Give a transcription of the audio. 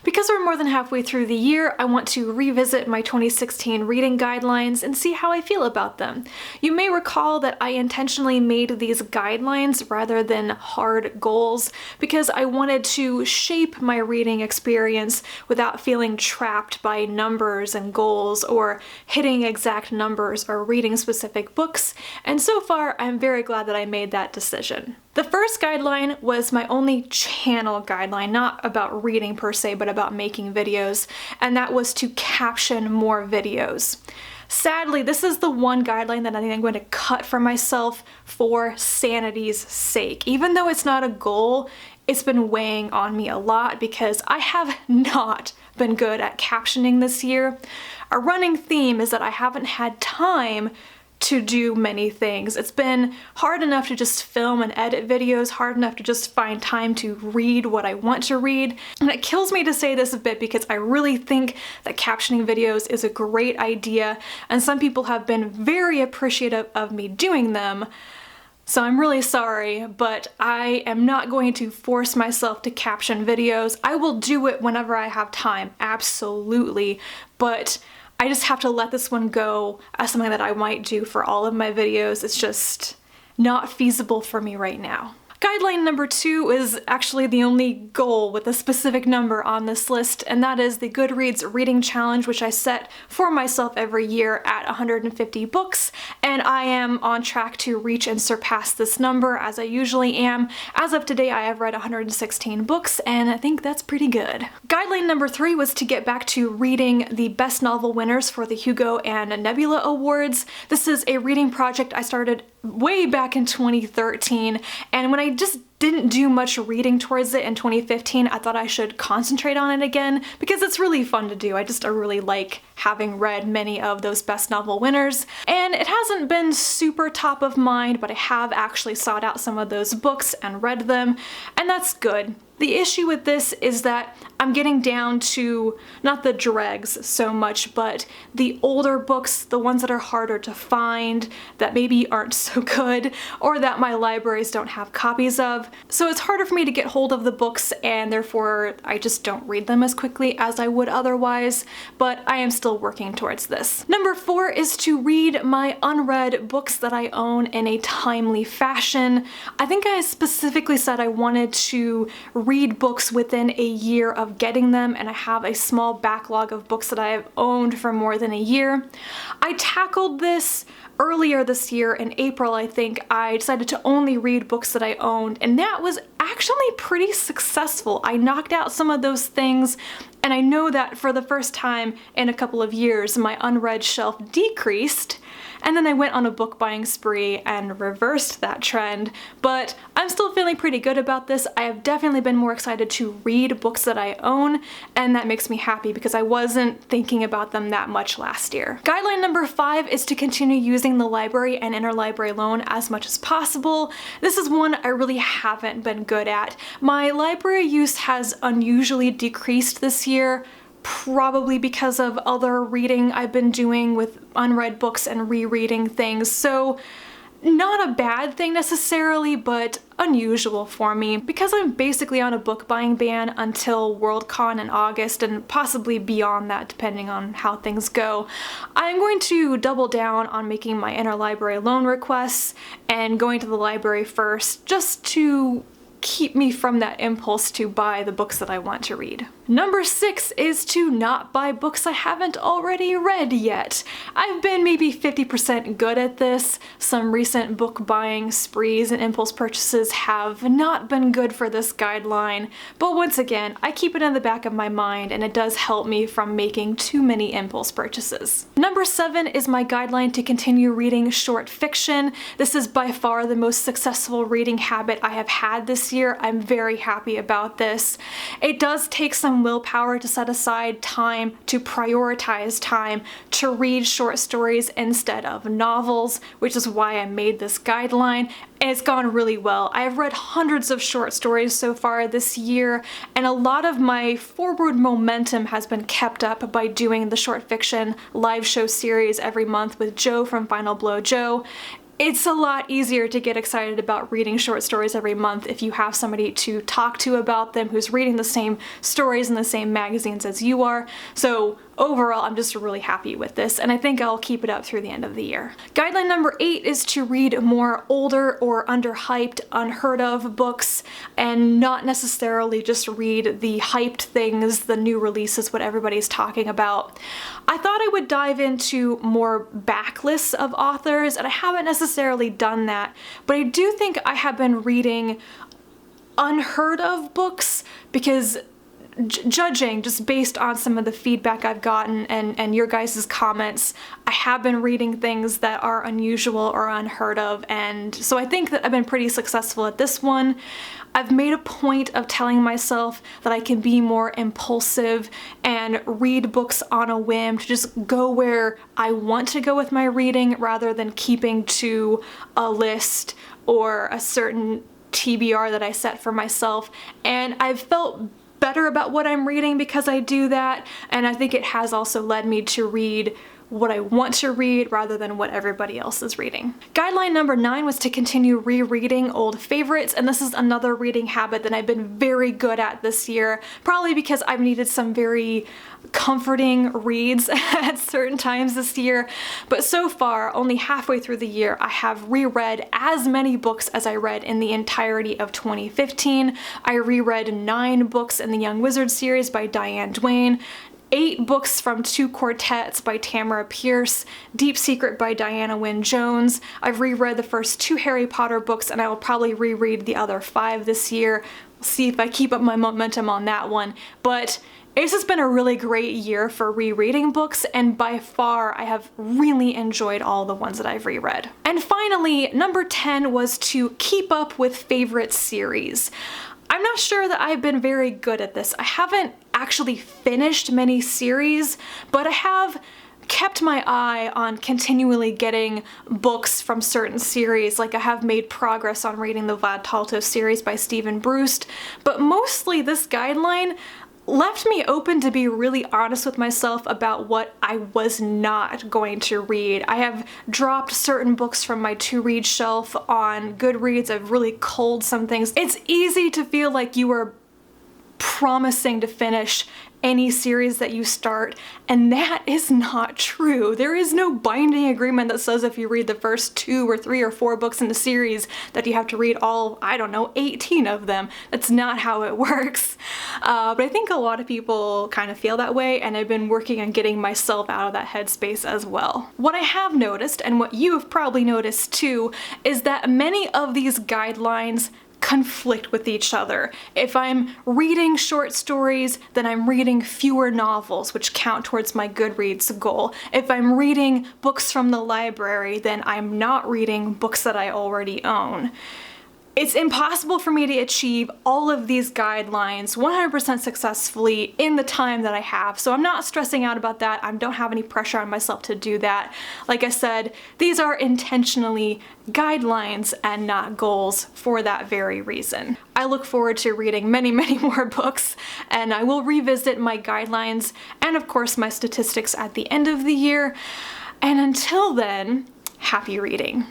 Because we're more than halfway through the year, I want to revisit my 2016 reading guidelines and see how I feel about them. You may recall that I intentionally made these guidelines rather than hard goals because I wanted to shape my reading experience without feeling trapped by numbers and goals or hitting exact numbers or reading specific books, and so far I'm very glad that I made that decision. The first guideline was my only channel guideline, not about reading per se, but about making videos, and that was to caption more videos. Sadly, this is the one guideline that I think I'm going to cut for myself for sanity's sake. Even though it's not a goal, it's been weighing on me a lot because I have not been good at captioning this year. A running theme is that I haven't had time to do many things. It's been hard enough to just film and edit videos, hard enough to just find time to read what I want to read. And it kills me to say this a bit because I really think that captioning videos is a great idea, and some people have been very appreciative of me doing them. So I'm really sorry, but I am not going to force myself to caption videos. I will do it whenever I have time, absolutely, but I just have to let this one go as something that I might do for all of my videos. It's just not feasible for me right now. Guideline number 2 is actually the only goal with a specific number on this list, and that is the Goodreads reading challenge, which I set for myself every year at 150 books, and I am on track to reach and surpass this number as I usually am. As of today, I have read 116 books, and I think that's pretty good. Guideline number 3 was to get back to reading the best novel winners for the Hugo and Nebula Awards. This is a reading project I started way back in 2013, and when I just didn't do much reading towards it in 2015, I thought I should concentrate on it again because it's really fun to do. I really like having read many of those best novel winners, and it hasn't been super top of mind, but I have actually sought out some of those books and read them, and that's good. The issue with this is that I'm getting down to not the dregs so much, but the older books, the ones that are harder to find, that maybe aren't so good, or that my libraries don't have copies of. So it's harder for me to get hold of the books, and therefore I just don't read them as quickly as I would otherwise, but I am still working towards this. Number 4 is to read my unread books that I own in a timely fashion. I think I specifically said I wanted to read books within a year of getting them, and I have a small backlog of books that I have owned for more than a year. I tackled this earlier this year in April. I think I decided to only read books that I owned, and that was actually pretty successful. I knocked out some of those things, and I know that for the first time in a couple of years my unread shelf decreased, and then I went on a book buying spree and reversed that trend, but I'm still feeling pretty good about this. I have definitely been more excited to read books that I own, and that makes me happy because I wasn't thinking about them that much last year. Guideline number 5 is to continue using the library and interlibrary loan as much as possible. This is one I really haven't been good at. My library use has unusually decreased this year, probably because of other reading I've been doing with unread books and rereading things, so not a bad thing necessarily, but unusual for me. Because I'm basically on a book buying ban until Worldcon in August, and possibly beyond that depending on how things go, I'm going to double down on making my interlibrary loan requests and going to the library first, just to keep me from that impulse to buy the books that I want to read. Number 6 is to not buy books I haven't already read yet. I've been maybe 50% good at this. Some recent book buying sprees and impulse purchases have not been good for this guideline, but once again, I keep it in the back of my mind, and it does help me from making too many impulse purchases. Number 7 is my guideline to continue reading short fiction. This is by far the most successful reading habit I have had this year. I'm very happy about this. It does take some willpower to set aside time, to prioritize time to read short stories instead of novels, which is why I made this guideline, and it's gone really well. I have read hundreds of short stories so far this year, and a lot of my forward momentum has been kept up by doing the short fiction live show series every month with Joe from Final Blow Joe. It's a lot easier to get excited about reading short stories every month if you have somebody to talk to about them who's reading the same stories in the same magazines as you are. So overall, I'm just really happy with this, and I think I'll keep it up through the end of the year. Guideline number 8 is to read more older or underhyped, unheard of books, and not necessarily just read the hyped things, the new releases, what everybody's talking about. I thought I would dive into more backlists of authors, and I haven't necessarily done that, but I do think I have been reading unheard of books because judging just based on some of the feedback I've gotten and your guys' comments, I have been reading things that are unusual or unheard of, and so I think that I've been pretty successful at this one. I've made a point of telling myself that I can be more impulsive and read books on a whim, to just go where I want to go with my reading rather than keeping to a list or a certain TBR that I set for myself, and I've felt better about what I'm reading because I do that, and I think it has also led me to read what I want to read rather than what everybody else is reading. Guideline number 9 was to continue rereading old favorites, and this is another reading habit that I've been very good at this year, probably because I've needed some very comforting reads at certain times this year, but so far, only halfway through the year, I have reread as many books as I read in the entirety of 2015. I reread 9 books in the Young Wizard series by Diane Duane, 8 books from 2 quartets by Tamara Pierce, Deep Secret by Diana Wynne Jones. I've reread the first 2 Harry Potter books, and I will probably reread the other 5 this year. We'll see if I keep up my momentum on that one, but it's just been a really great year for rereading books, and by far I have really enjoyed all the ones that I've reread. And finally, number 10 was to keep up with favorite series. I'm not sure that I've been very good at this. I haven't actually finished many series, but I have kept my eye on continually getting books from certain series. Like I have made progress on reading the Vlad Tolstoy series by Stephen Brust, but mostly this guideline left me open to be really honest with myself about what I was not going to read. I have dropped certain books from my to-read shelf on Goodreads. I've really culled some things. It's easy to feel like you are promising to finish any series that you start, and that is not true. There is no binding agreement that says if you read the first 2 or 3 or 4 books in the series that you have to read all, I don't know, 18 of them. That's not how it works. But I think a lot of people kind of feel that way, and I've been working on getting myself out of that headspace as well. What I have noticed, and what you have probably noticed too, is that many of these guidelines conflict with each other. If I'm reading short stories, then I'm reading fewer novels, which count towards my Goodreads goal. If I'm reading books from the library, then I'm not reading books that I already own. It's impossible for me to achieve all of these guidelines 100% successfully in the time that I have, so I'm not stressing out about that. I don't have any pressure on myself to do that. Like I said, these are intentionally guidelines and not goals for that very reason. I look forward to reading many, many more books, and I will revisit my guidelines and of course my statistics at the end of the year. And until then, happy reading.